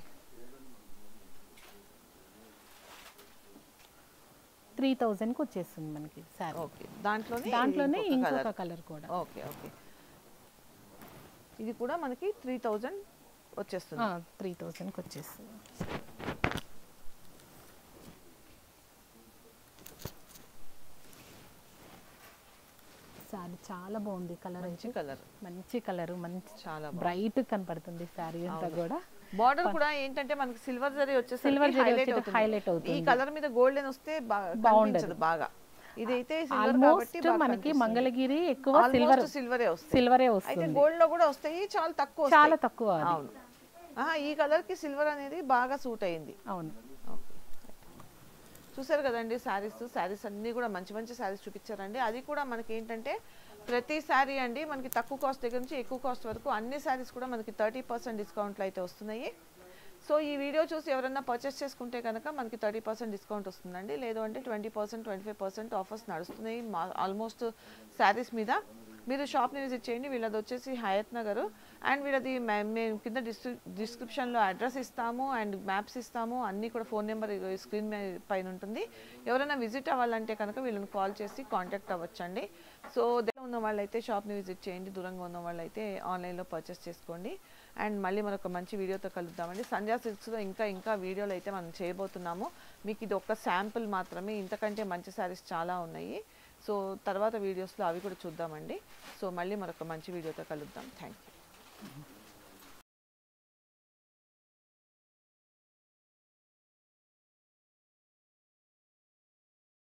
3000కి వచ్చేస్తుంది మనకి సారీ. ఓకే దాంట్లోనే ఇంకొక కలర్ కూడా. ఓకే ఓకే ఇది కూడా మనకి 3000 వచ్చేస్తుంది. 3000కి వచ్చేస్తుంది. సారీ చాలా బాగుంది. కలర్ మంచి కలర్, మంచి చాలా బ్రైట్ కనపడుతుంది సారీ అంతా కూడా. బార్డర్ కూడా ఏంటంటే మనకి సిల్వర్ జరీ వచ్చేసరికి హైలైట్ అవుతుంది. ఈ కలర్ మీద గోల్డెన్ వస్తే బాగుంటది బాగా. ఇదైతే సిల్వర్ కాబట్టి మనకి మంగళగిరి ఎక్కువ సిల్వరే వస్తుంది. అయితే గోల్డ్ లో కూడా వస్తాయి, చాలా తక్కువ. అవును ఈ కలర్ కి సిల్వర్ అనేది బాగా సూట్ అయింది. అవును చూసారు కదండి శారీస్ అన్నీ కూడా మంచి మంచి శారీస్ చూపించారండి. అది కూడా మనకి ఏంటంటే ప్రతి శారీ అండి మనకి తక్కువ కాస్ట్ దగ్గర నుంచి ఎక్కువ కాస్ట్ వరకు అన్ని శారీస్ కూడా మనకి 30% డిస్కౌంట్లు అయితే వస్తున్నాయి. సో ఈ వీడియో చూసి ఎవరైనా పర్చేస్ చేసుకుంటే కనుక మనకి 30% డిస్కౌంట్ వస్తుందండి. లేదు అంటే 20%, 25% ఆఫర్స్ నడుస్తున్నాయి ఆల్మోస్ట్ శారీస్ మీద. మీరు షాప్ని విజిట్ చేయండి. వీళ్ళది వచ్చేసి హయత్ నగర్ అండ్ వీళ్ళది మేము కింద డిస్క్రిప్షన్లో అడ్రస్ ఇస్తాము అండ్ మ్యాప్స్ ఇస్తాము, అన్నీ కూడా ఫోన్ నెంబర్ స్క్రీన్ పైన ఉంటుంది. ఎవరైనా విజిట్ అవ్వాలంటే కనుక వీళ్ళని కాల్ చేసి కాంటాక్ట్ అవ్వచ్చండి. సో దగ్గర ఉన్న వాళ్ళైతే షాప్ని విజిట్ చేయండి, దూరంగా ఉన్న వాళ్ళైతే ఆన్లైన్లో పర్చేస్ చేసుకోండి. అండ్ మళ్ళీ మనొక మంచి వీడియోతో కలుద్దామండి. సంధ్యా సిల్క్స్లో ఇంకా వీడియోలు అయితే మనం చేయబోతున్నాము. మీకు ఇది ఒక శాంపుల్ మాత్రమే, ఇంతకంటే మంచి శారీస్ చాలా ఉన్నాయి. సో తర్వాత వీడియోస్లో అవి కూడా చూద్దామండి. సో మళ్ళీ మరొక మంచి వీడియోతో కలుద్దాం. Thank you.